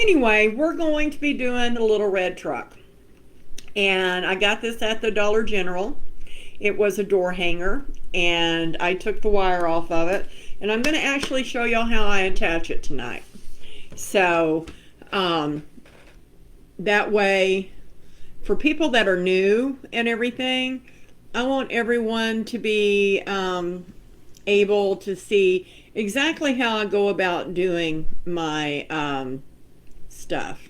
Anyway, we're going to be doing a little red truck. And I got this at the Dollar General. It was a door hanger, and I took the wire off of it. And I'm going to actually show y'all how I attach it tonight. So, that way, for people that are new and everything, I want everyone to be able to see exactly how I go about doing my stuff.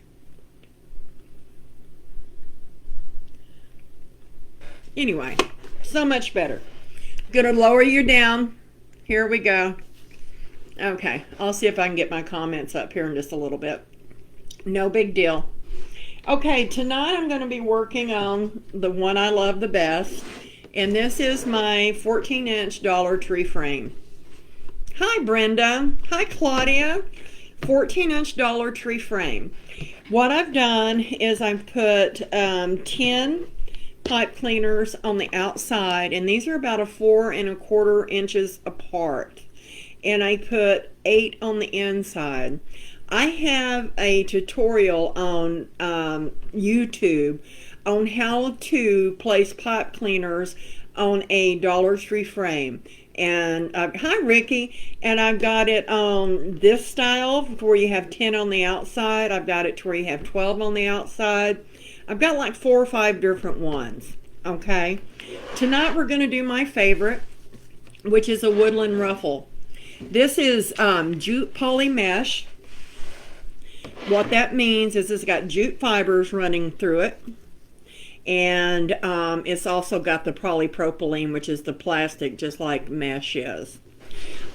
Anyway, so much better. Gonna lower you down. Here we go. Okay, I'll see if I can get my comments up here in just a little bit. No big deal. Okay, tonight I'm going to be working on the one I love the best, and this is my 14-inch Dollar Tree frame. Hi Brenda. Hi Claudia. 14-inch Dollar Tree frame. What I've done is I've put 10 pipe cleaners on the outside, and these are about a 4¼ inches apart, and I put 8 on the inside. I have a tutorial on YouTube on how to place pipe cleaners on a Dollar Tree frame. And hi Ricky, and I've got it on this style where you have 10 on the outside. I've got it to where you have 12 on the outside. I've got like 4 or 5 different ones. Okay, tonight we're going to do my favorite, which is a woodland ruffle. This is jute poly mesh. What that means is it's got jute fibers running through it, and it's also got the polypropylene, which is the plastic, just like mesh is.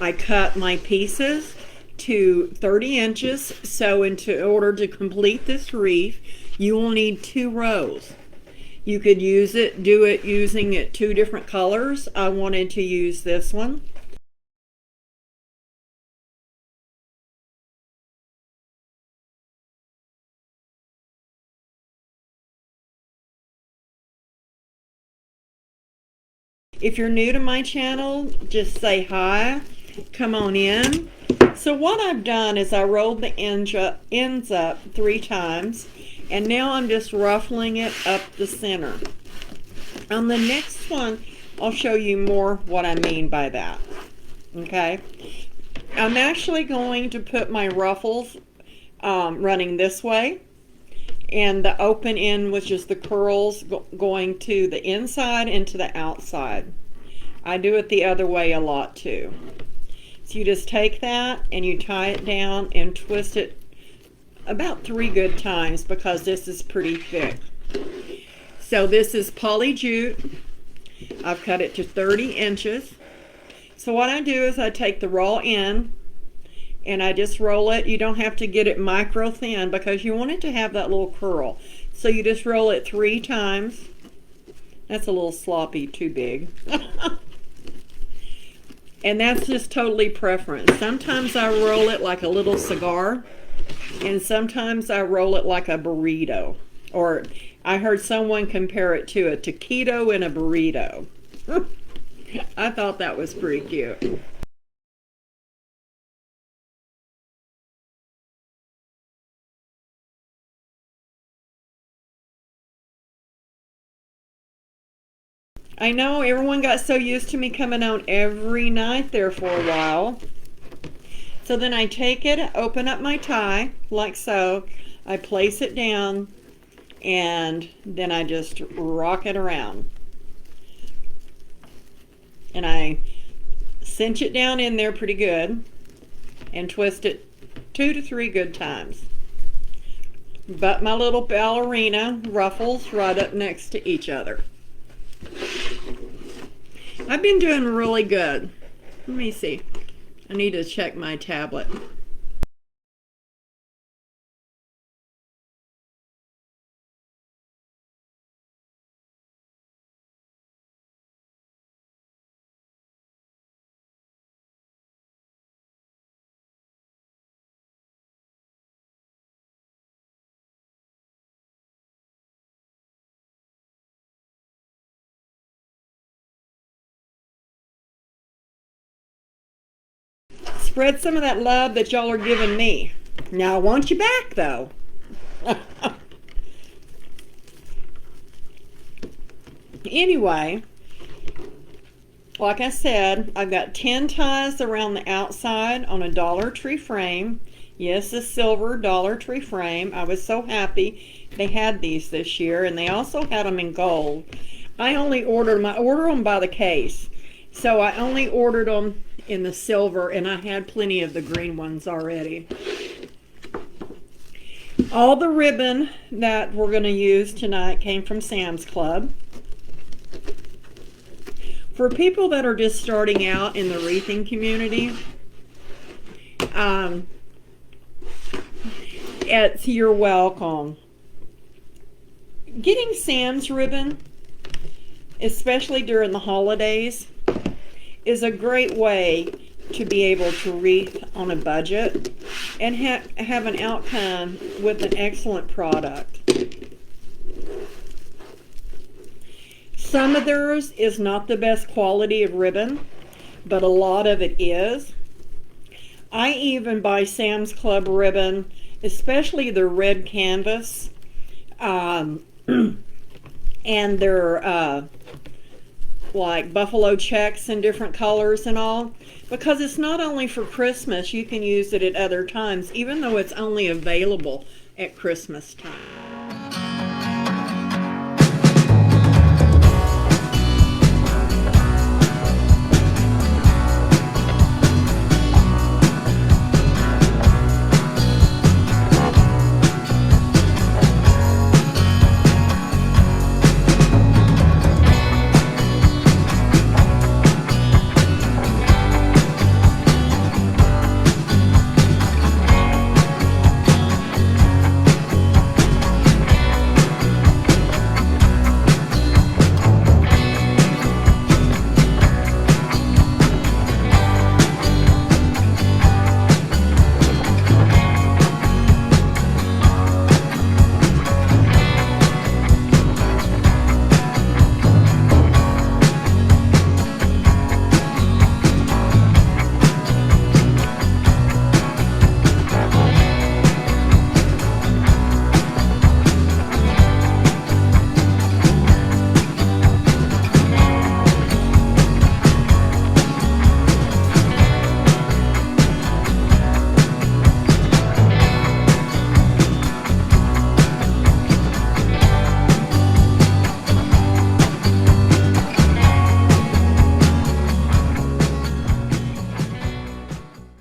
I cut my pieces to 30 inches, so in order to complete this wreath, you will need 2 rows. You could do it using it 2 different colors. I wanted to use this one. If you're new to my channel, just say hi, come on in. So what I've done is I rolled the ends up 3 times, and now I'm just ruffling it up the center. On the next one, I'll show you more what I mean by that. Okay, I'm actually going to put my ruffles running this way, and the open end was just the curls going to the inside and to the outside. I do it the other way a lot too. So you just take that and you tie it down and twist it about 3 good times, because this is pretty thick. So this is poly jute. I've cut it to 30 inches. So what I do is I take the raw end and I just roll it. You don't have to get it micro thin because you want it to have that little curl. So you just roll it 3 times. That's a little sloppy, too big. And that's just totally preference. Sometimes I roll it like a little cigar, and sometimes I roll it like a burrito. Or I heard someone compare it to a taquito and a burrito. I thought that was pretty cute. I know everyone got so used to me coming out every night there for a while. So then I take it, open up my tie, like so. I place it down, and then I just rock it around. And I cinch it down in there pretty good and twist it 2 to 3 good times. But my little ballerina ruffles right up next to each other. I've been doing really good. Let me see. I need to check my tablet. Spread some of that love that y'all are giving me. Now I want you back though. Anyway, like I said, I've got 10 ties around the outside on a Dollar Tree frame. Yes, a silver Dollar Tree frame. I was so happy they had these this year, and they also had them in gold. I order them by the case. So I only ordered them in the silver, and I had plenty of the green ones already. All the ribbon that we're going to use tonight came from Sam's Club. For people that are just starting out in the wreathing community, you're welcome. Getting Sam's ribbon, especially during the holidays, is a great way to be able to wreath on a budget and have an outcome with an excellent product. Some of theirs is not the best quality of ribbon, but a lot of it is. I even buy Sam's Club ribbon, especially their red canvas, and their like buffalo checks in different colors and all, because it's not only for Christmas, you can use it at other times, even though it's only available at Christmas time.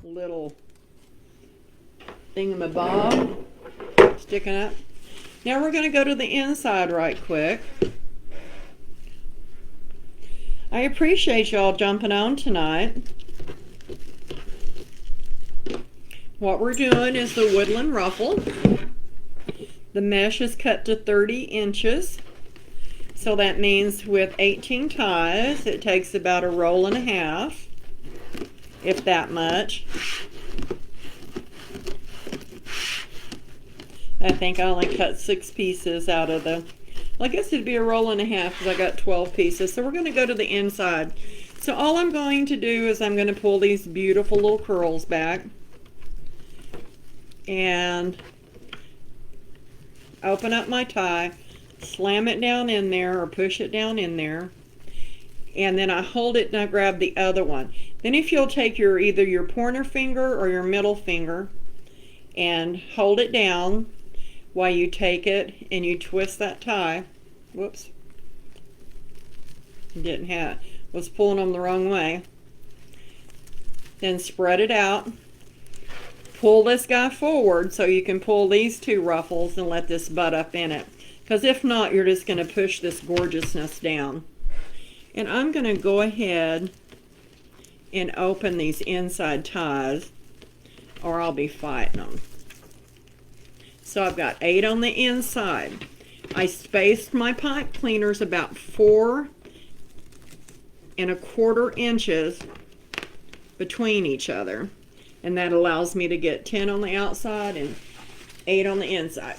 Little thingamabob sticking up. Now we're going to go to the inside right quick. I appreciate y'all jumping on tonight. What we're doing is the woodland ruffle. The mesh is cut to 30 inches. So that means with 18 ties, it takes about a roll and a half, if that much. I think I only cut 6 pieces out of the, well, I guess it'd be a roll and a half because I got 12 pieces. So we're going to go to the inside. So all I'm going to do is I'm going to pull these beautiful little curls back and open up my tie, slam it down in there or push it down in there, and then I hold it and I grab the other one. Then if you'll take either your pointer finger or your middle finger and hold it down while you take it and you twist that tie. Whoops. Was pulling them the wrong way. Then spread it out. Pull this guy forward so you can pull these 2 ruffles and let this butt up in it. Because if not, you're just going to push this gorgeousness down. And I'm going to go ahead and open these inside ties, or I'll be fighting them. So I've got 8 on the inside. I spaced my pipe cleaners about 4 1/4 inches between each other. And that allows me to get 10 on the outside and 8 on the inside.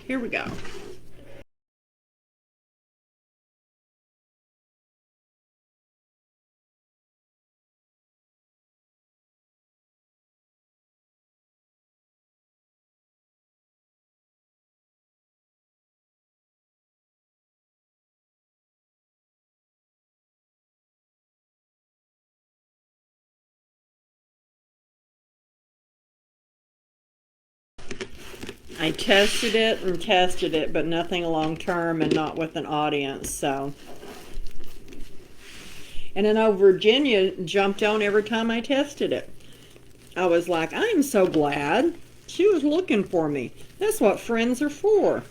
Here we go. I tested it, but nothing long term and not with an audience, so. And then Virginia jumped on every time I tested it. I was like, I'm so glad she was looking for me. That's what friends are for.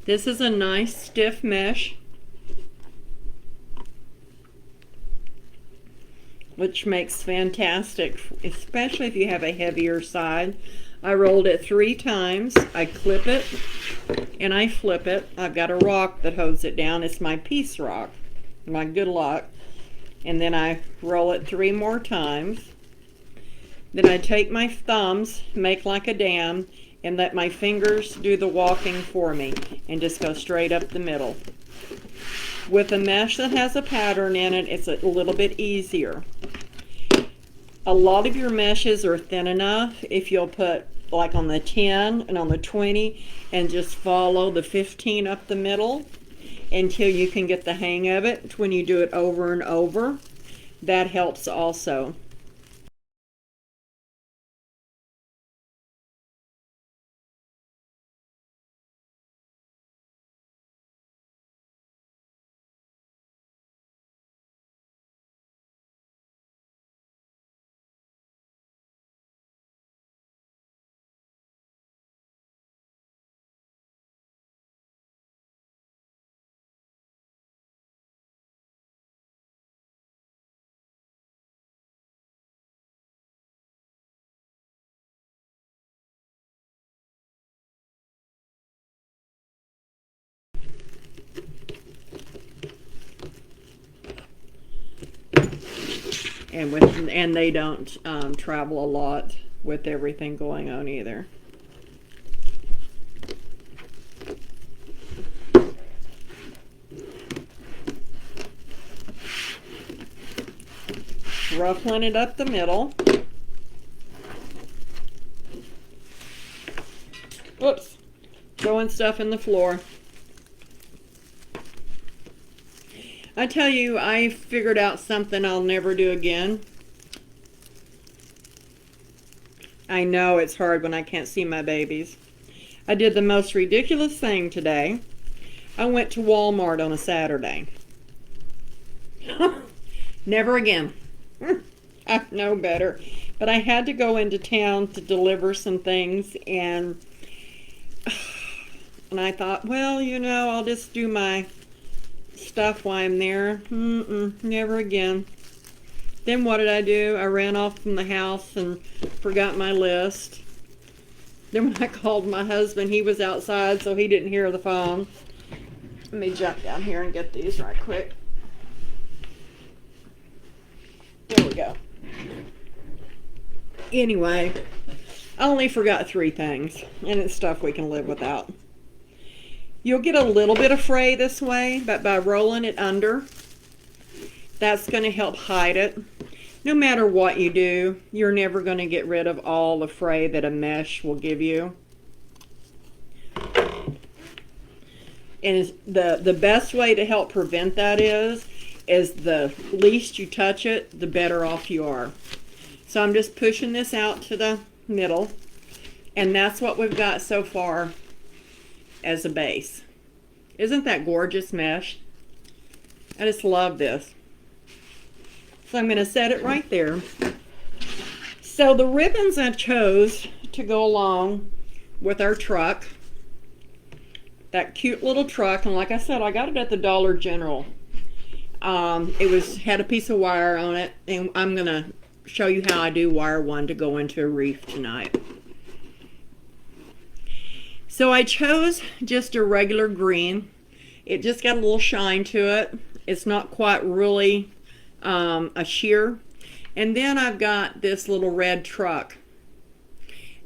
This is a nice stiff mesh, which makes fantastic, especially if you have a heavier side. I rolled it 3 times. I clip it and I flip it. I've got a rock that holds it down. It's my peace rock, my good luck. And then I roll it 3 more times. Then I take my thumbs, make like a dam, and let my fingers do the walking for me and just go straight up the middle. With a mesh that has a pattern in it, it's a little bit easier. A lot of your meshes are thin enough if you'll put like on the 10 and on the 20 and just follow the 15 up the middle until you can get the hang of it. When you do it over and over, that helps also. And they don't travel a lot with everything going on either. Ruffling it up the middle. Whoops, throwing stuff in the floor. I tell you, I figured out something I'll never do again. I know it's hard when I can't see my babies. I did the most ridiculous thing today. I went to Walmart on a Saturday. Never again. I know better. But I had to go into town to deliver some things, and I thought, well, you know, I'll just do my stuff while I'm there. Never again. Then what did I do? I ran off from the house and forgot my list. Then when I called my husband, he was outside, so he didn't hear the phone. Let me jump down here and get these right quick. There we go. Anyway, I only forgot 3 things, and it's stuff we can live without. You'll get a little bit of fray this way, but by rolling it under, that's going to help hide it. No matter what you do, you're never going to get rid of all the fray that a mesh will give you. And the best way to help prevent that is the least you touch it, the better off you are. So I'm just pushing this out to the middle, and that's what we've got so far as a base. Isn't that gorgeous mesh? I just love this. So I'm going to set it right there. So the ribbons I chose to go along with our truck, that cute little truck, and like I said, I got it at the Dollar General. It had a piece of wire on it, and I'm going to show you how I do wire one to go into a wreath tonight. So I chose just a regular green. It just got a little shine to it. It's not quite really a sheer. And then I've got this little red truck,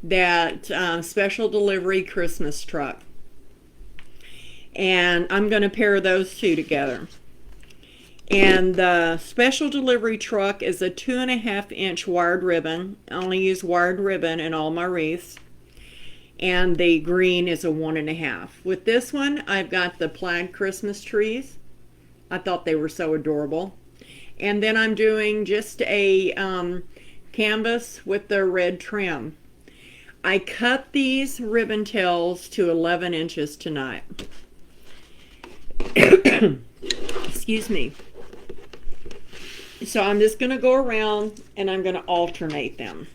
that special delivery Christmas truck. And I'm going to pair those two together. And the special delivery truck is a 2.5-inch wired ribbon. I only use wired ribbon in all my wreaths. And the green is a 1.5. With this one, I've got the plaid Christmas trees. I thought they were so adorable. And then I'm doing just a canvas with the red trim. I cut these ribbon tails to 11 inches tonight. Excuse me. So I'm just going to go around and I'm going to alternate them.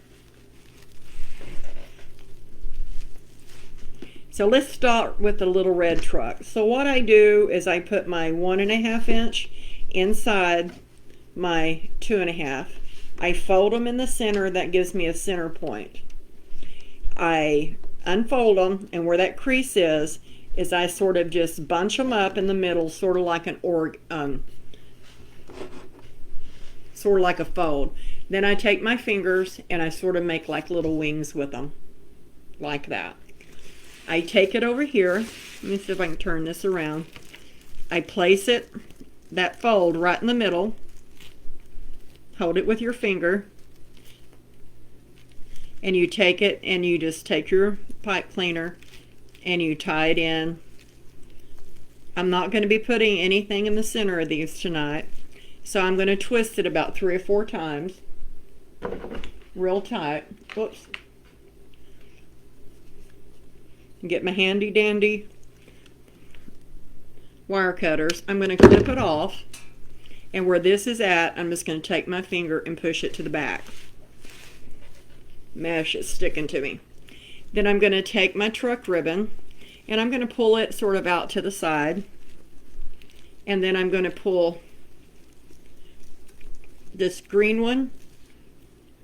So let's start with the little red truck. So what I do is I put my 1.5 inch inside my 2.5. I fold them in the center. That gives me a center point. I unfold them, and where that crease is I sort of just bunch them up in the middle, sort of like an sort of like a fold. Then I take my fingers and I sort of make like little wings with them, like that. I take it over here. Let me see if I can turn this around. I place it, that fold, right in the middle. Hold it with your finger. And you take it and you just take your pipe cleaner and you tie it in. I'm not going to be putting anything in the center of these tonight. So I'm going to twist it about 3 or 4 times. Real tight. Whoops. Get my handy dandy wire cutters. I'm going to clip it off. And where this is at, I'm just going to take my finger and push it to the back. Mesh is sticking to me. Then I'm going to take my truck ribbon and I'm going to pull it sort of out to the side. And then I'm going to pull this green one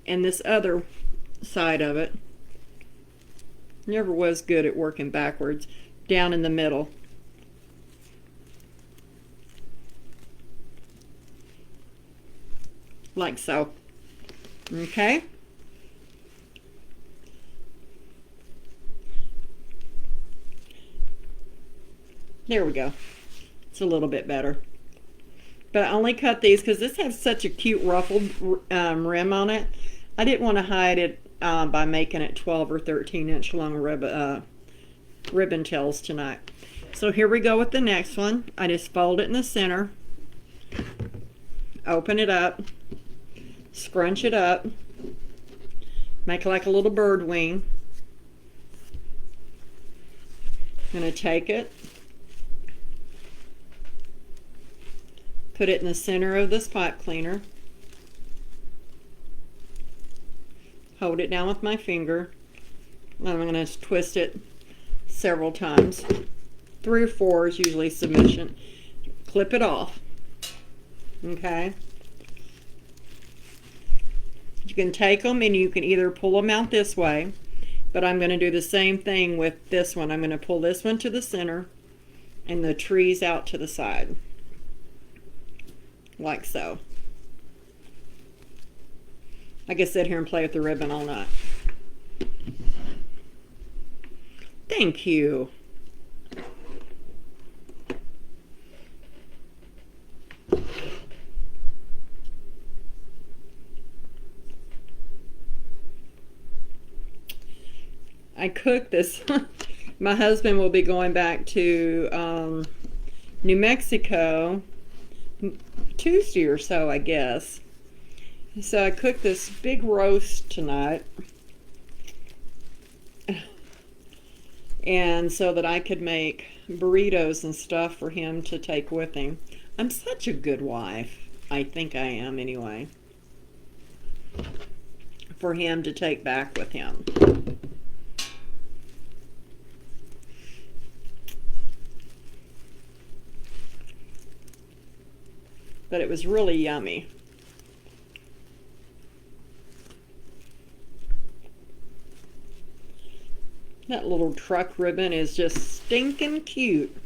and this other side of it. Never was good at working backwards. Down in the middle. Like so. Okay? There we go. It's a little bit better. But I only cut these because this has such a cute ruffled rim on it. I didn't want to hide it by making it 12 or 13 inch long ribbon tails tonight. So here we go with the next one. I just fold it in the center, open it up, scrunch it up, make like a little bird wing. I'm going to take it, put it in the center of this pipe cleaner, hold it down with my finger, and I'm going to twist it several times. 3 or 4 is usually sufficient. Clip it off. Okay? You can take them and you can either pull them out this way, but I'm going to do the same thing with this one. I'm going to pull this one to the center and the trees out to the side. Like so. I can sit here and play with the ribbon all night. Thank you. I cooked this. My husband will be going back to New Mexico Tuesday or so, I guess. So I cooked this big roast tonight, and so that I could make burritos and stuff for him to take with him. I'm such a good wife. I think I am anyway. For him to take back with him. But it was really yummy. That little truck ribbon is just stinking cute.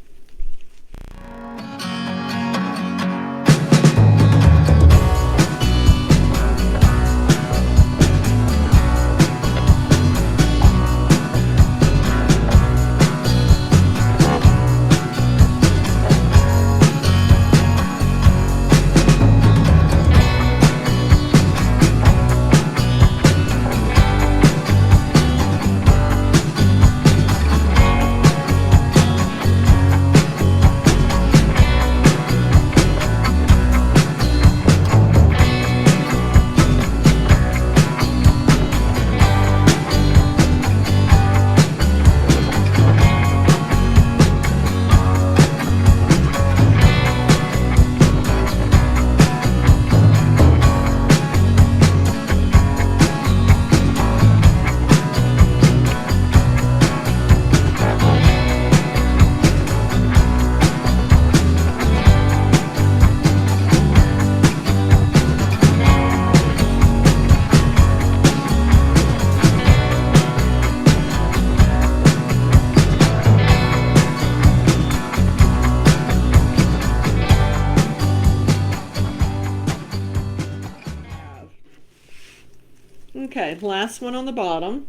Okay, last one on the bottom.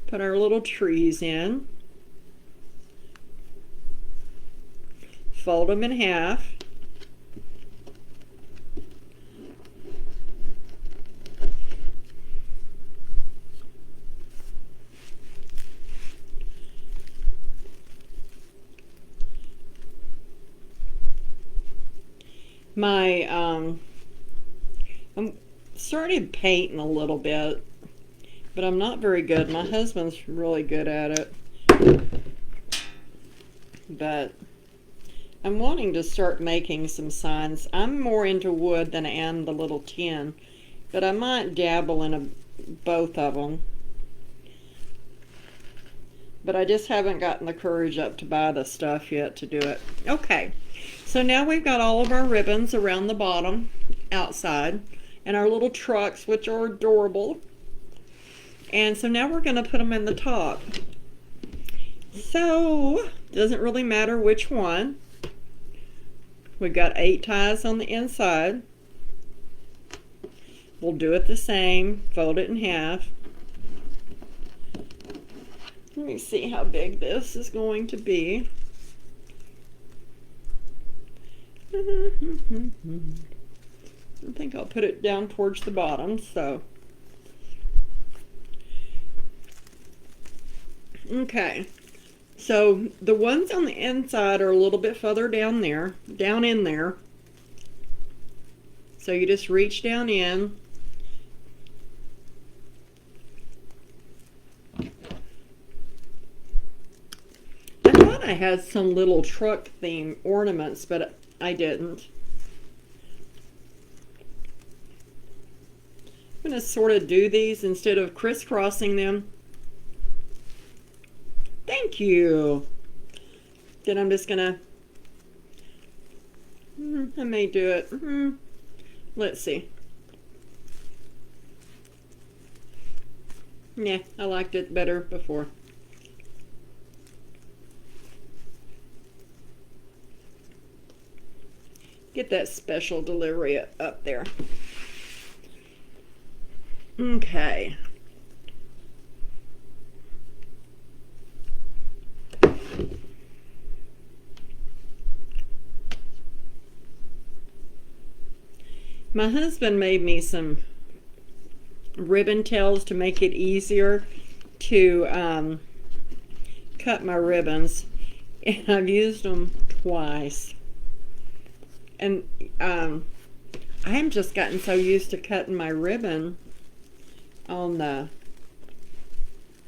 Put our little trees in. Fold them in half. I'm started painting a little bit, but I'm not very good. My husband's really good at it. But I'm wanting to start making some signs. I'm more into wood than I am the little tin, but I might dabble in both of them. But I just haven't gotten the courage up to buy the stuff yet to do it. Okay, so now we've got all of our ribbons around the bottom outside and our little trucks, which are adorable. And so now we're going to put them in the top. So doesn't really matter which one. We've got 8 ties on the inside. We'll do it the same, fold it in half. Let me see how big this is going to be. I think I'll put it down towards the bottom, so. Okay, so the ones on the inside are a little bit further down in there. So you just reach down in. I thought I had some little truck theme ornaments, but I didn't. I'm going to sort of do these instead of crisscrossing them. Thank you. Then I'm just going to, I may do it. Let's see. Yeah, I liked it better before. Get that special delivery up there. Okay. My husband made me some ribbon tails to make it easier to cut my ribbons, and I've used them twice. And I am just gotten so used to cutting my ribbon on the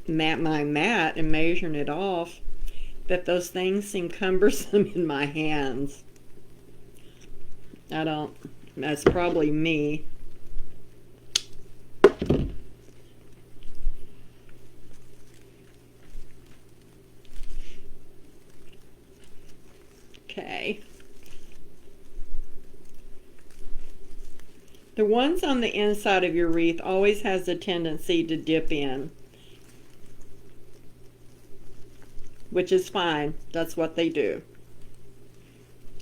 my mat and measuring it off that those things seem cumbersome in my hands. I don't, that's probably me. Okay. The ones on the inside of your wreath always has a tendency to dip in, which is fine. That's what they do.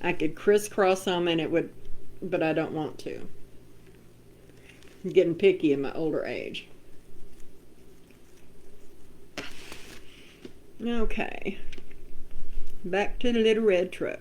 I could crisscross them and it would, but I don't want to. I'm getting picky in my older age. Okay. Back to the little red truck.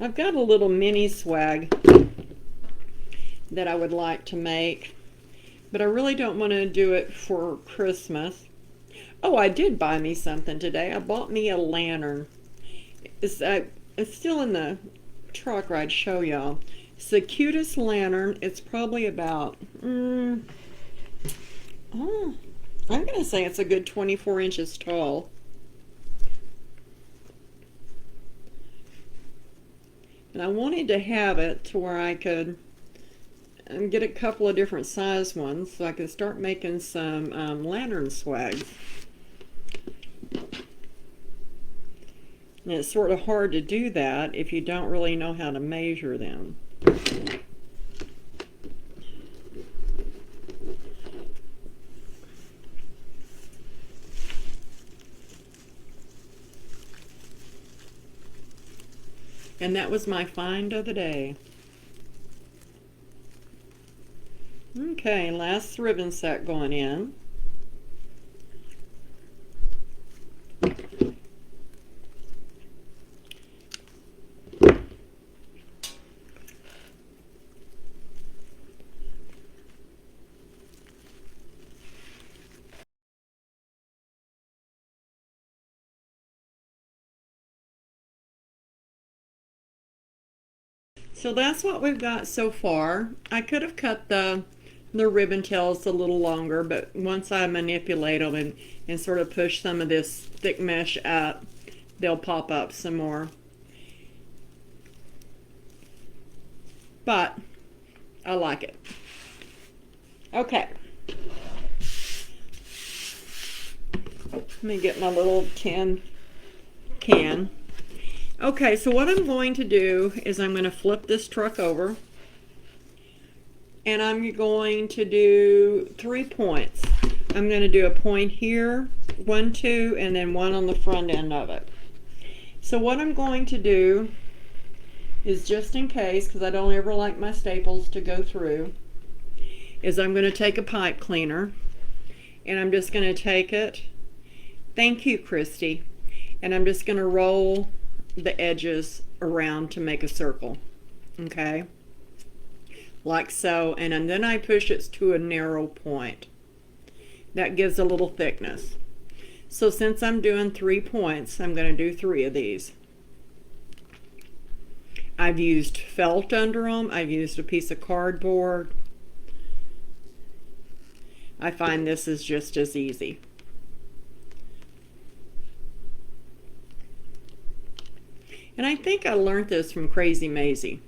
I've got a little mini swag that I would like to make, but I really don't want to do it for Christmas. Oh, I did buy me something today. I bought me a lantern. It's still in the truck I'd show y'all. It's the cutest lantern. It's probably about, I'm going to say it's a good 24 inches tall. And I wanted to have it to where I could get a couple of different size ones so I could start making some lantern swags. And it's sort of hard to do that if you don't really know how to measure them. And that was my find of the day. Okay, last ribbon set going in. So that's what we've got so far. I could have cut the ribbon tails a little longer, but once I manipulate them and sort of push some of this thick mesh up, they'll pop up some more. But I like it. Okay. Let me get my little tin can. Okay, so what I'm going to do is I'm going to flip this truck over, and I'm going to do 3 points. I'm going to do a point here, 1, 2, and then one on the front end of it. So what I'm going to do is, just in case, because I don't ever like my staples to go through, is I'm going to take a pipe cleaner, and I'm just going to take it, thank you, Christy, and I'm just going to roll the edges around to make a circle. Okay, like so, and then I push it to a narrow point. That gives a little thickness. So since I'm doing 3 points, I'm going to do 3 of these. I've used felt under them. I've used a piece of cardboard. I find this is just as easy. And I think I learned this from Crazy Maisie.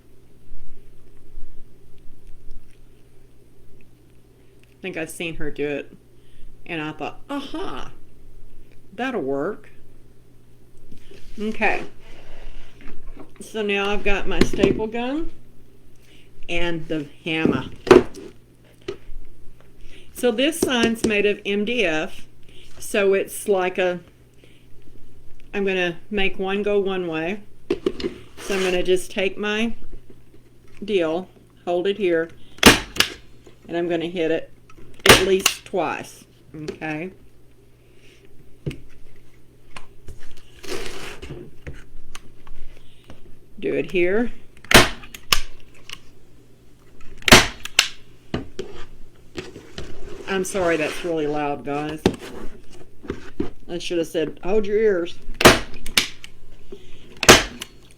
I think I've seen her do it. And I thought, aha, that'll work. Okay. So now I've got my staple gun and the hammer. So this sign's made of MDF. So it's like I'm going to make one go one way. So I'm going to just take my deal, hold it here, and I'm going to hit it at least twice. Okay. Do it here. I'm sorry, that's really loud, guys. I should have said, hold your ears.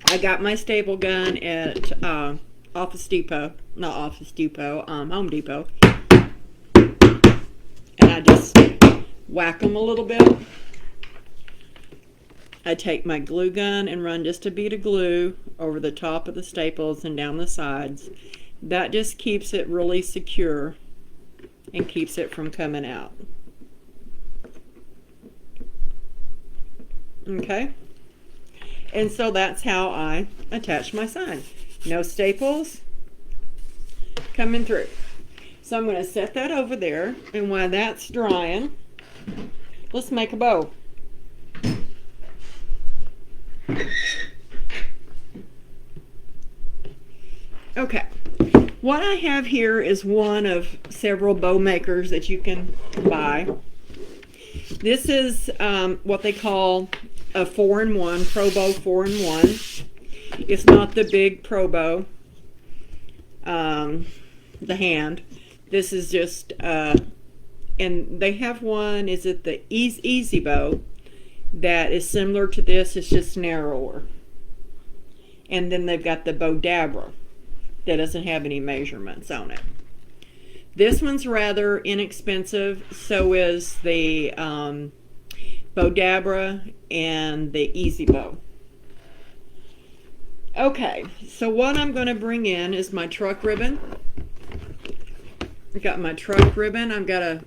I got my staple gun at Office Depot. Not Office Depot, Home Depot. And I just whack them a little bit. I take my glue gun and run just a bead of glue over the top of the staples and down the sides. That just keeps it really secure and keeps it from coming out. Okay? And so that's how I attach my sign. No staples coming through. So I'm going to set that over there, and while that's drying, let's make a bow. Okay, what I have here is one of several bow makers that you can buy. This is what they call a 4-in-1, Pro Bow 4-in-1. It's not the big Pro Bow, the hand. This is just, and they have one, is it the Easy Bow, that is similar to this, it's just narrower. And then they've got the Bodabra that doesn't have any measurements on it. This one's rather inexpensive, so is the Bodabra and the Easy Bow. Okay, so what I'm going to bring in is my truck ribbon. I got my truck ribbon.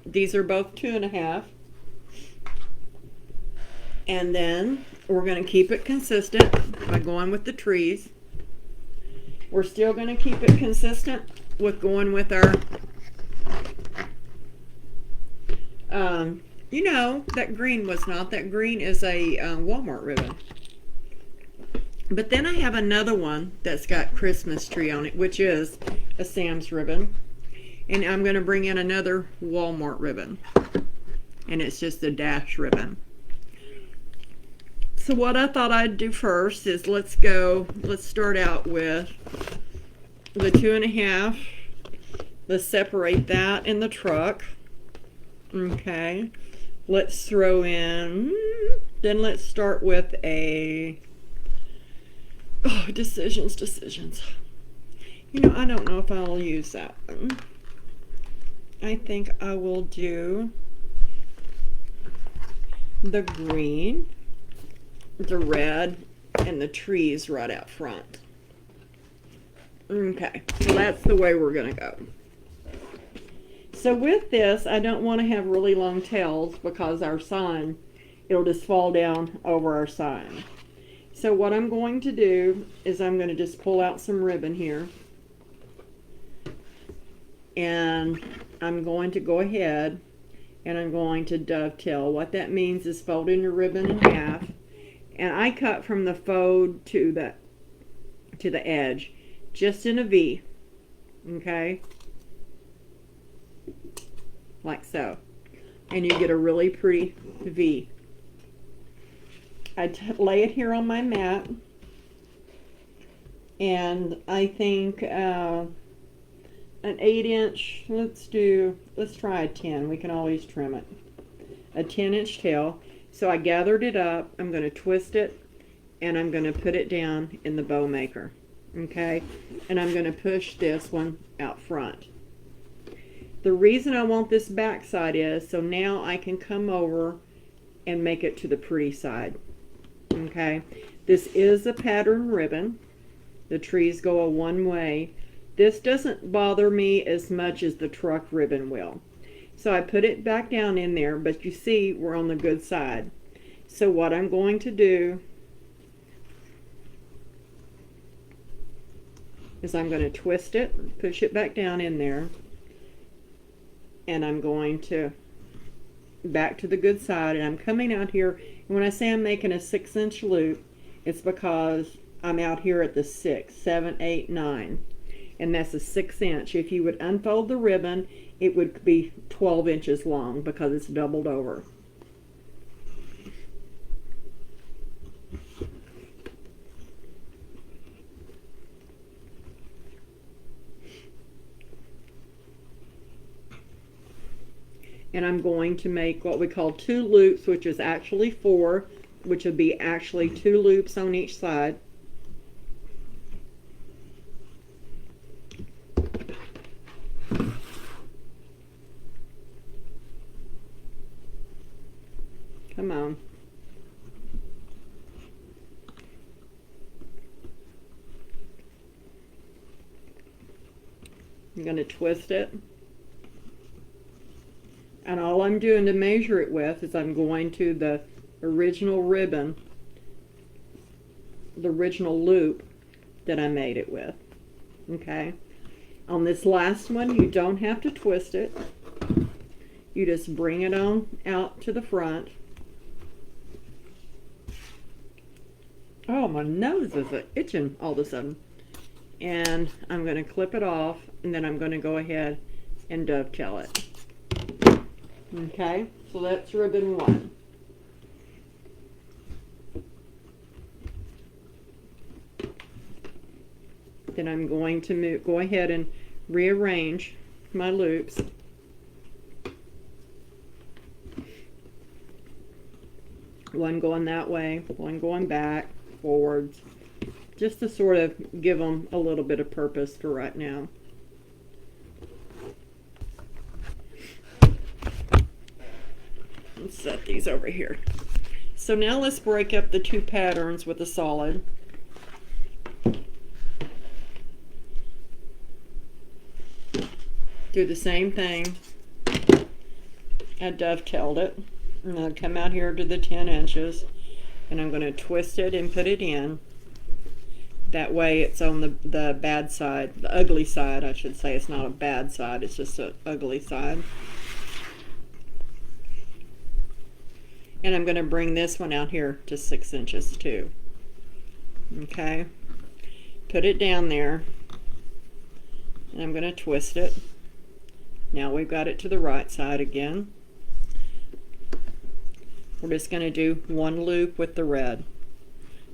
These are both 2.5. And then we're going to keep it consistent by going with the trees. We're still going to keep it consistent with going with our, you know, that green was not. That green is a Walmart ribbon. But then I have another one that's got Christmas tree on it, which is a Sam's ribbon. And I'm going to bring in another Walmart ribbon. And it's just a dash ribbon. So what I thought I'd do first is let's start out with the 2.5. Let's separate that in the truck. Okay. Let's throw in, then let's start with a, decisions. You know, I don't know if I'll use that one. I think I will do the green, the red, and the trees right out front. Okay, so that's the way we're going to go. So with this, I don't want to have really long tails because our sign, it'll just fall down over our sign. So what I'm going to do is I'm going to just pull out some ribbon here. And I'm going to go ahead and I'm going to dovetail. What that means is folding your ribbon in half. And I cut from the fold to the edge, just in a V, okay? Like so. And you get a really pretty V. I lay it here on my mat, and I think an 8-inch, let's try a 10. We can always trim it. A 10-inch tail. So I gathered it up, I'm going to twist it, and I'm going to put it down in the bow maker, okay? And I'm going to push this one out front. The reason I want this back side is so now I can come over and make it to the pretty side, okay? Okay, this is a pattern ribbon. The trees go a one way. This doesn't bother me as much as the truck ribbon will. So I put it back down in there, but you see we're on the good side. So what I'm going to do is I'm going to twist it, push it back down in there, and I'm going to back to the good side, and I'm coming out here. And when I say I'm making a 6-inch loop, it's because I'm out here at the 6, 7, 8, 9, and that's a 6-inch. If you would unfold the ribbon, it would be 12 inches long because it's doubled over. And I'm going to make what we call 2 loops, which is actually 4, which would be actually 2 loops on each side. Come on. I'm going to twist it. And all I'm doing to measure it with is I'm going to the original ribbon, the original loop that I made it with. Okay? On this last one, you don't have to twist it. You just bring it on out to the front. Oh, my nose is itching all of a sudden. And I'm going to clip it off, and then I'm going to go ahead and dovetail it. Okay, so that's ribbon 1. Then I'm going to go ahead and rearrange my loops. One going that way, one going back, forwards, just to sort of give them a little bit of purpose for right now. Let's set these over here. So now let's break up the 2 patterns with a solid. Do the same thing. I dovetailed it. And I'll come out here to the 10 inches. And I'm going to twist it and put it in. That way it's on the bad side, the ugly side, I should say. It's not a bad side, it's just an ugly side. And I'm going to bring this one out here to 6 inches too. Okay. Put it down there. And I'm going to twist it. Now we've got it to the right side again. We're just going to do 1 loop with the red,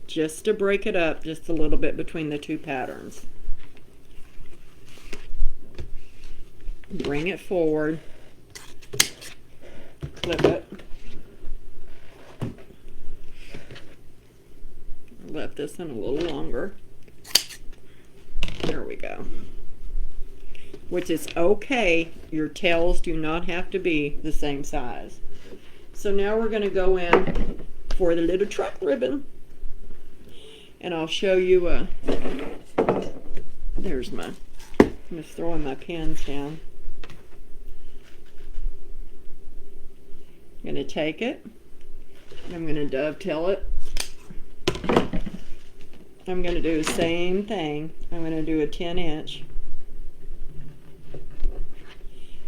just to break it up just a little bit between the 2 patterns. Bring it forward, clip it. Left this in a little longer. There we go. Which is okay. Your tails do not have to be the same size. So now we're going to go in for the little truck ribbon. And I'll show you, there's my, I'm just throwing my pins down. I'm going to take it. I'm going to dovetail it. I'm going to do the same thing. I'm going to do a 10-inch.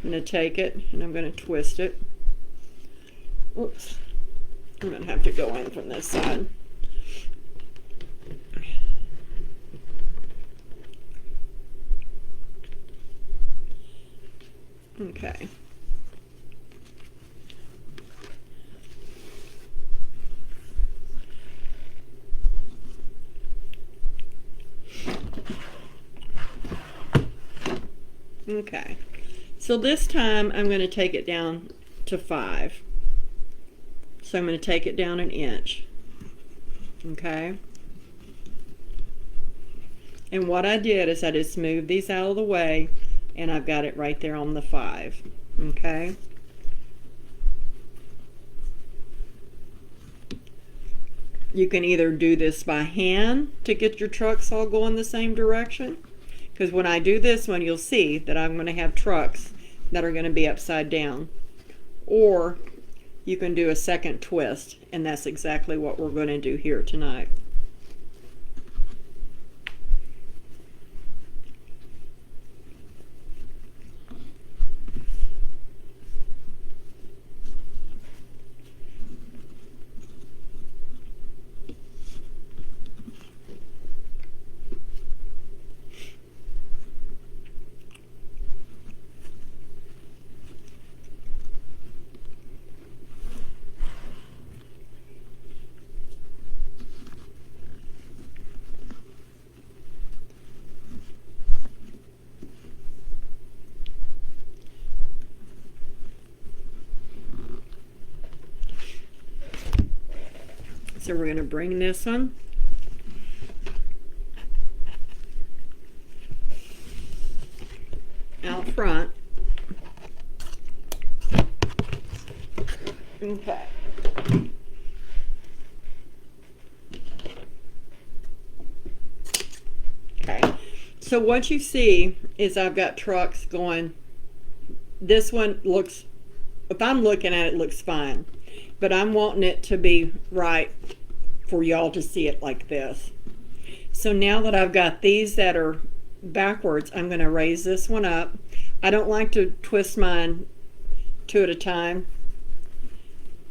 I'm going to take it and I'm going to twist it. Oops. I'm going to have to go in from this side. Okay. Okay. So this time I'm going to take it down to 5. So I'm going to take it down 1 inch. Okay. And what I did is I just moved these out of the way and I've got it right there on the 5. Okay. You can either do this by hand to get your trucks all going the same direction, because when I do this one, you'll see that I'm going to have trucks that are going to be upside down. Or you can do a second twist, and that's exactly what we're going to do here tonight. So we're going to bring this one out front. Okay. Okay. So what you see is I've got trucks going. This one looks, if I'm looking at it, it looks fine. But I'm wanting it to be right for y'all to see it like this. So now that I've got these that are backwards, I'm going to raise this one up. I don't like to twist mine two at a time.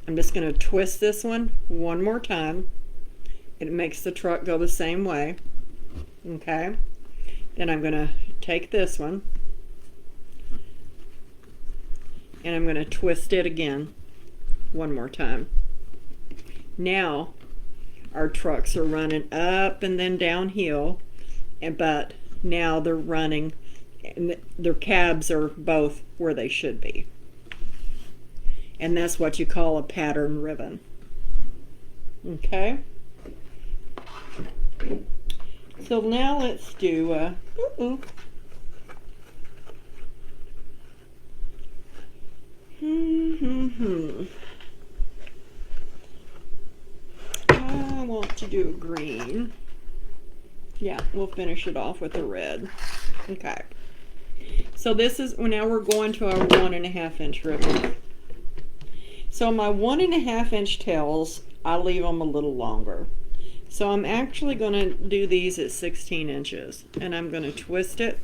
I'm just going to twist this one more time. It makes the truck go the same way. Okay. Then I'm going to take this one and I'm going to twist it again one more time. Now our trucks are running up and then downhill, but now they're running and their cabs are both where they should be. And that's what you call a pattern ribbon. Okay. So now let's do I want to do a green. Yeah, we'll finish it off with a red. Okay. So this is, now we're going to our 1.5 inch ribbon. So my 1.5 inch tails, I leave them a little longer. So I'm actually going to do these at 16 inches. And I'm going to twist it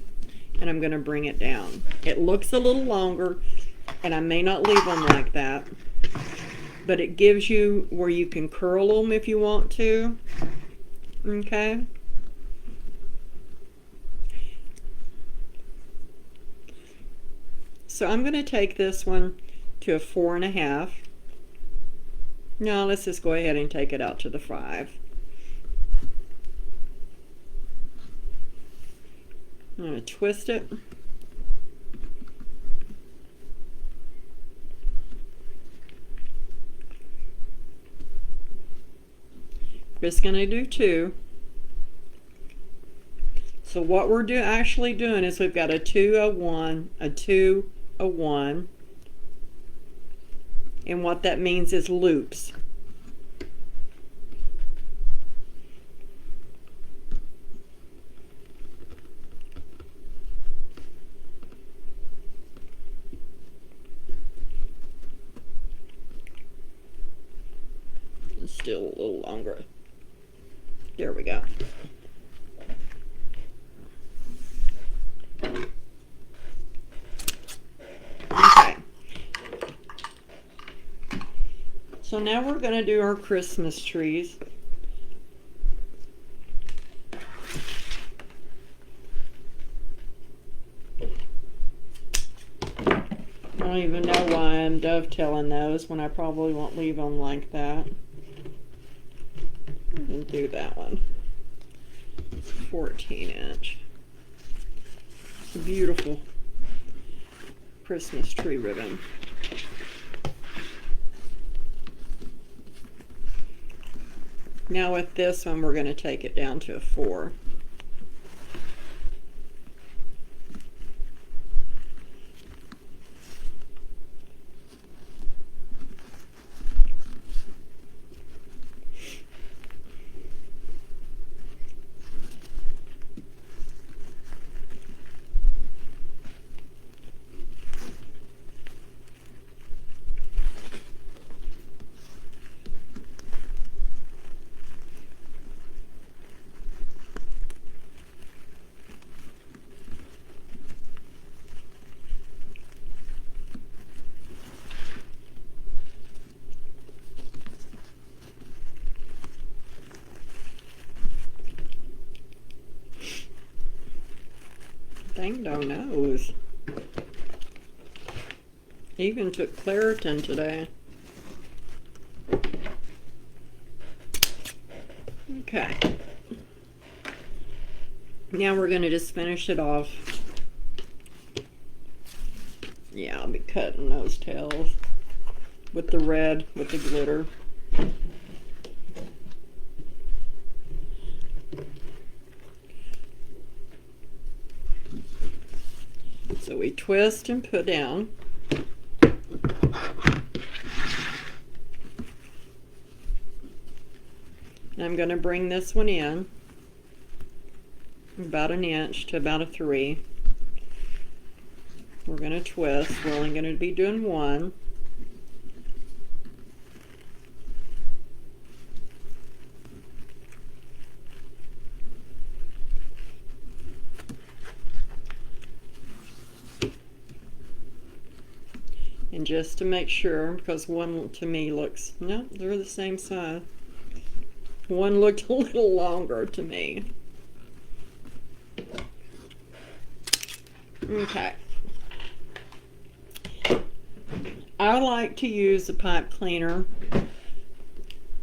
and I'm going to bring it down. It looks a little longer and I may not leave them like that. But it gives you where you can curl them if you want to. Okay. So I'm going to take this one to a 4.5. No, let's just go ahead and take it out to the 5. I'm going to twist it. Just going to do 2. So what we're actually doing is we've got a 2, a 1, a 2, a 1. And what that means is loops. Still a little longer. There we go. Okay. So now we're going to do our Christmas trees. I don't even know why I'm dovetailing those when I probably won't leave them like that. And do that one. 14 inch. It's a beautiful Christmas tree ribbon. Now with this one, we're going to take it down to a 4. thing knows. Even took Claritin today. Okay. Now we're going to just finish it off. Yeah, I'll be cutting those tails with the red, with the glitter. So we twist and put down. And I'm going to bring this one in about an inch to about a 3. We're going to twist. We're only going to be doing one. And just to make sure, because one to me looks, no, they're the same size. One looked a little longer to me. Okay. I like to use a pipe cleaner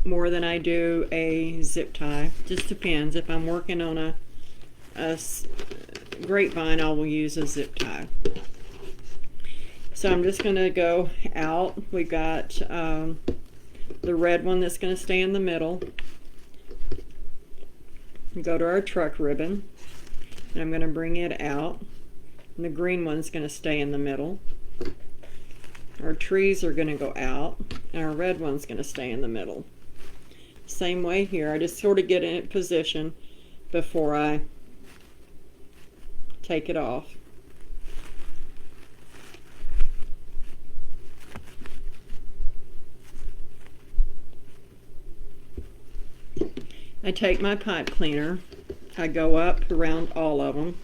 more than I do a zip tie. Just depends. If I'm working on a grapevine, I will use a zip tie. So I'm just going to go out. We've got the red one that's going to stay in the middle. Go to our truck ribbon. And I'm going to bring it out. And the green one's going to stay in the middle. Our trees are going to go out. And our red one's going to stay in the middle. Same way here. I just sort of get in position before I take it off. I take my pipe cleaner, I go up around all of them.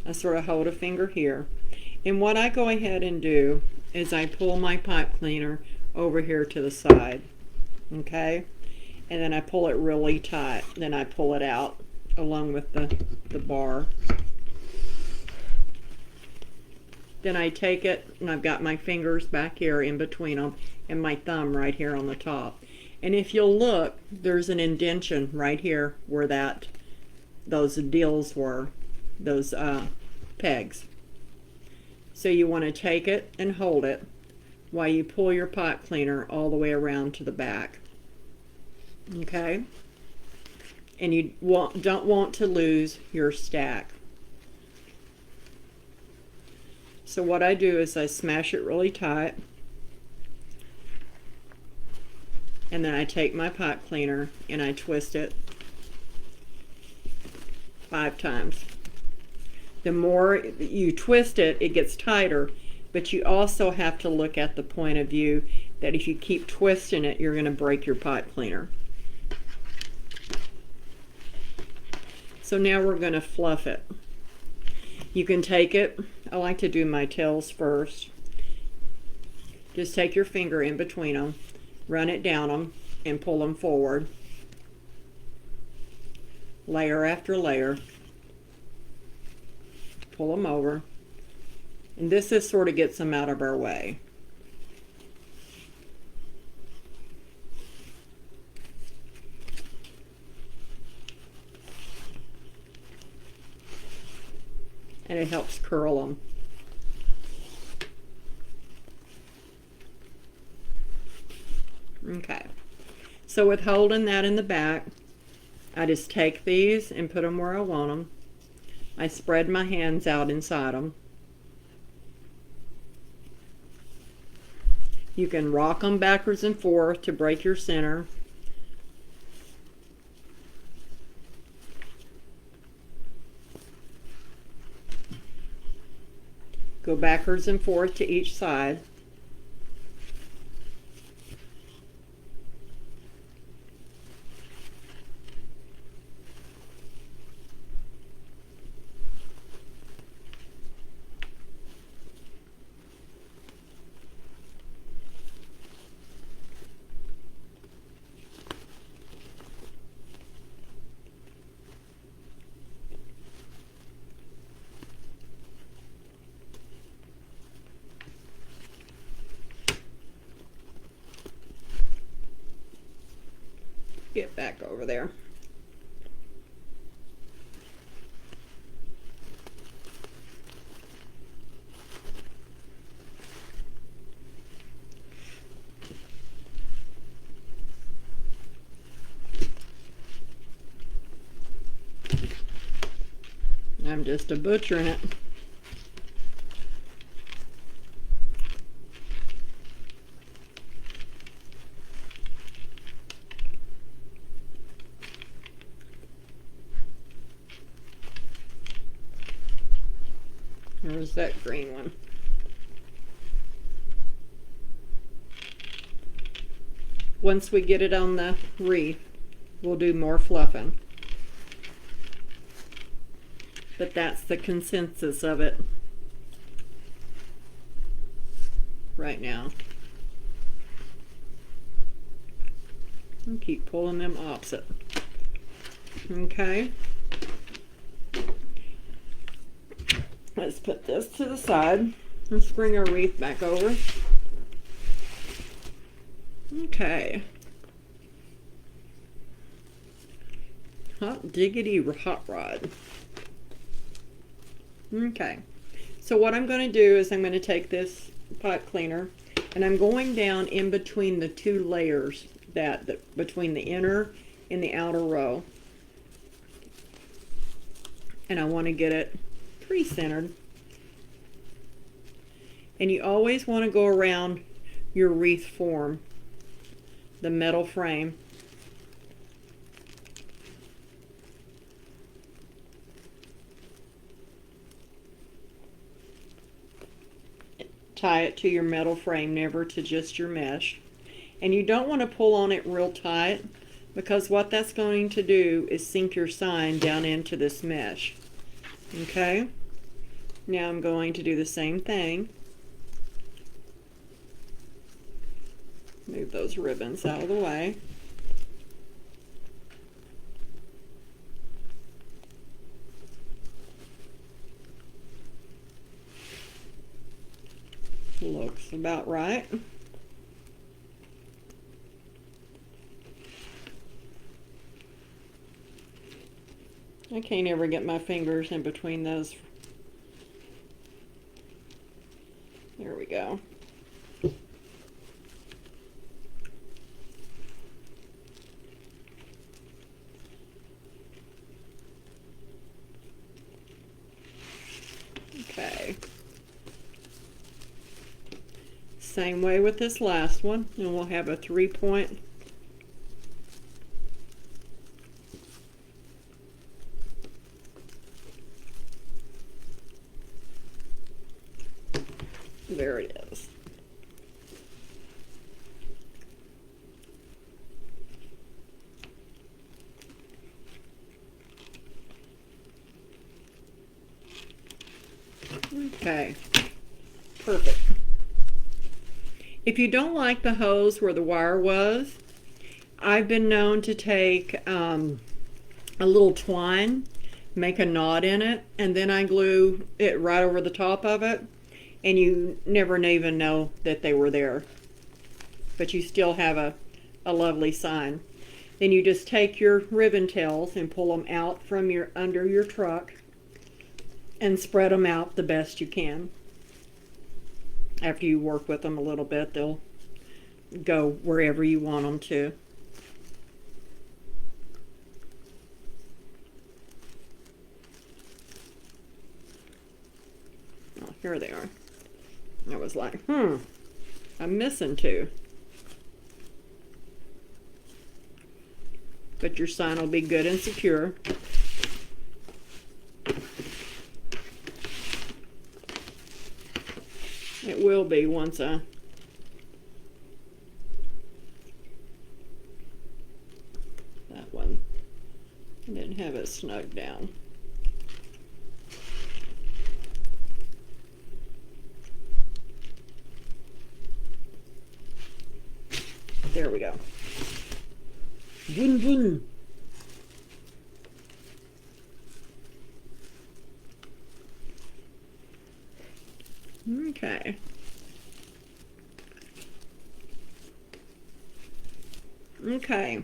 I sort of hold a finger here. And what I go ahead and do is I pull my pipe cleaner over here to the side. Okay? And then I pull it really tight. Then I pull it out along with the bar. Then I take it, and I've got my fingers back here in between them, and my thumb right here on the top. And if you'll look, there's an indentation right here where those deals were, those pegs. So you want to take it and hold it while you pull your pipe cleaner all the way around to the back. Okay? And you don't want to lose your stack. So what I do is I smash it really tight, and then I take my pipe cleaner and I twist it 5 times. The more you twist it, it gets tighter, but you also have to look at the point of view that if you keep twisting it, you're going to break your pipe cleaner. So now we're going to fluff it. You can take it, I like to do my tails first. Just take your finger in between them, run it down them, and pull them forward. Layer after layer. Pull them over. And this is sort of gets them out of our way. And it helps curl them. Okay, so with holding that in the back, I just take these and put them where I want them. I spread my hands out inside them. You can rock them backwards and forth to break your center. Go backwards and forth to each side. get back over there. I'm just a butchering it. Where's that green one? Once we get it on the wreath, we'll do more fluffing. But that's the consensus of it right now. And keep pulling them opposite. Okay. Let's put this to the side. Let's bring our wreath back over. Okay. Hot diggity hot rod. Okay. So what I'm going to do is I'm going to take this pipe cleaner and I'm going down in between the two layers between the inner and the outer row. And I want to get it pre-centered. And you always want to go around your wreath form, the metal frame. Tie it to your metal frame, never to just your mesh. And you don't want to pull on it real tight, because what that's going to do is sink your sign down into this mesh. Okay? Now I'm going to do the same thing. Move those ribbons out of the way. Looks about right. I can't ever get my fingers in between those. There we go. Okay. Same way with this last one, and we'll have a 3-point. There it is. Okay, perfect. If you don't like the hose where the wire was, I've been known to take a little twine, make a knot in it, and then I glue it right over the top of it, and you never even know that they were there. But you still have a lovely sign. Then you just take your ribbon tails and pull them out from under your truck and spread them out the best you can. After you work with them a little bit, they'll go wherever you want them to. Oh, here they are. I was like, I'm missing two. But your sign will be good and secure. It will be once that one. I didn't have it snug down. There we go. Boom, boom. Okay. Okay.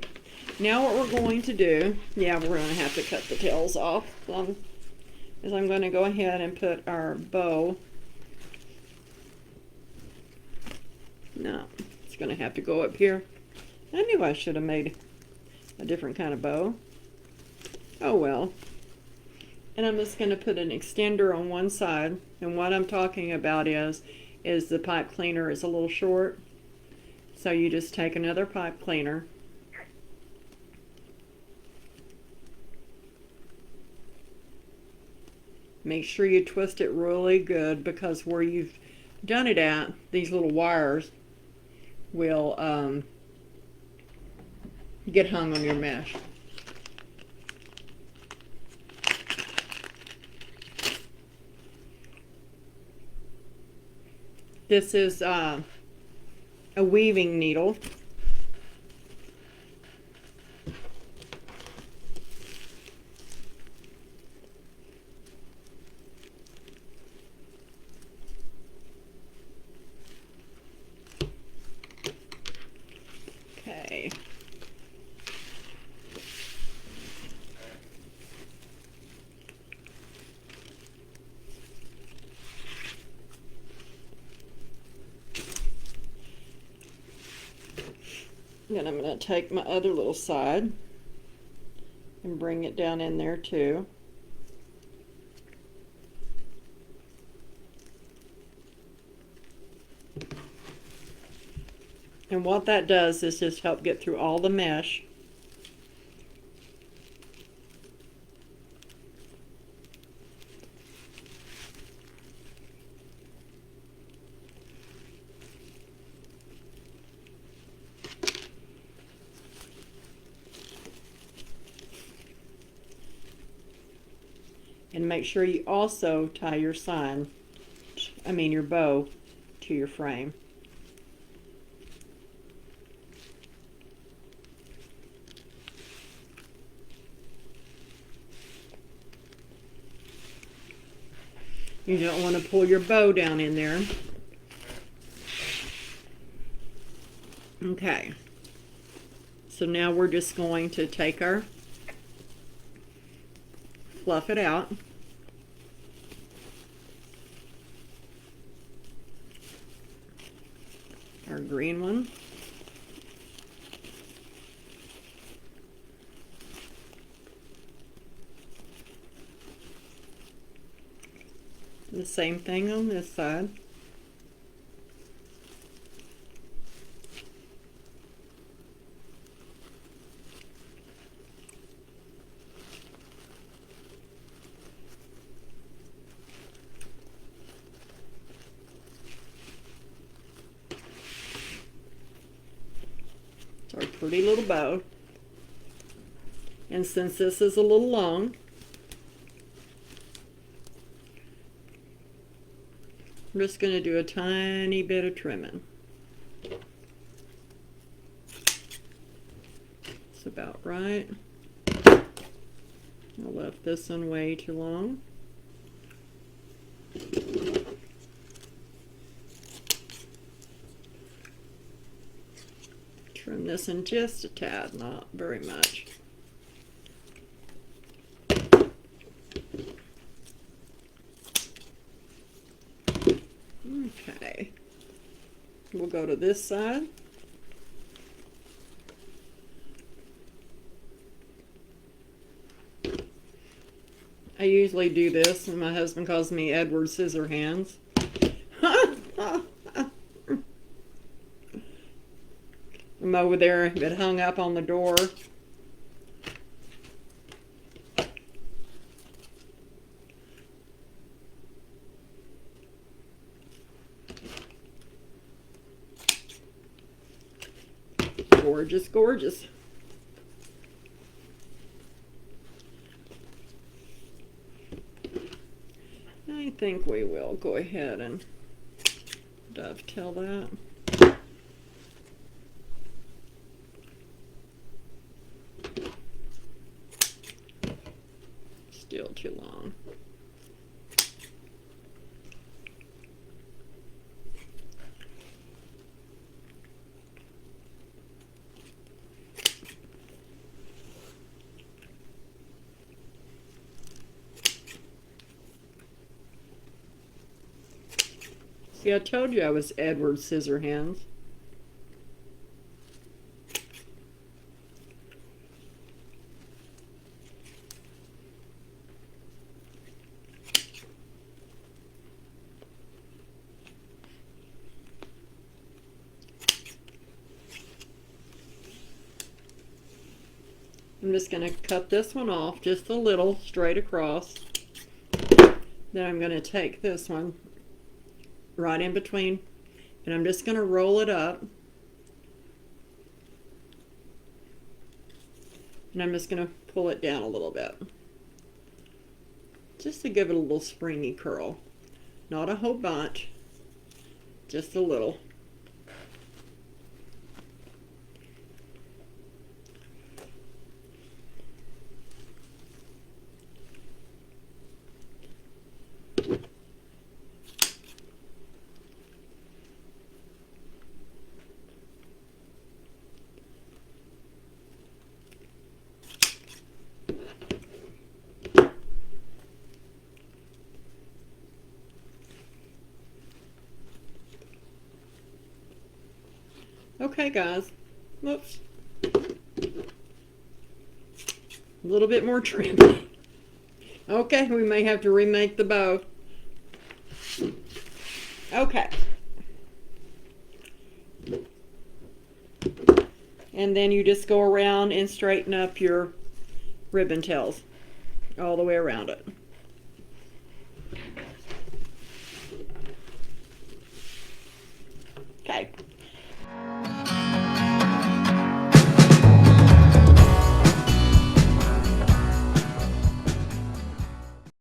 Now what we're going to do, yeah, we're going to have to cut the tails off. Is I'm going to go ahead and put our bow. No, it's going to have to go up here. I knew I should have made a different kind of bow. Oh well. And I'm just going to put an extender on one side. And what I'm talking about is the pipe cleaner is a little short. So you just take another pipe cleaner. Make sure you twist it really good, because where you've done it at, these little wires will get hung on your mesh. This is a weaving needle. Okay. Then I'm going to take my other little side and bring it down in there too. And what that does is just help get through all the mesh. And make sure you also tie your your bow to your frame. You don't want to pull your bow down in there. Okay. So now we're just going to take fluff it out. Our green one. The same thing on this side. It's our pretty little bow. And since this is a little long, I'm just going to do a tiny bit of trimming. It's about right. I left this one way too long. Trim this in just a tad, not very much. Okay, we'll go to this side. I usually do this, and my husband calls me Edward Scissorhands. I'm over there, it hung up on the door. Gorgeous, gorgeous. I think we will go ahead and dovetail that. Still too long. See, I told you I was Edward Scissorhands. I'm just going to cut this one off just a little straight across. Then I'm going to take this one right in between and I'm just going to roll it up. And I'm just going to pull it down a little bit. Just to give it a little springy curl. Not a whole bunch, just a little. Okay, guys. Whoops. A little bit more trim. Okay, we may have to remake the bow. Okay. And then you just go around and straighten up your ribbon tails all the way around it. Okay.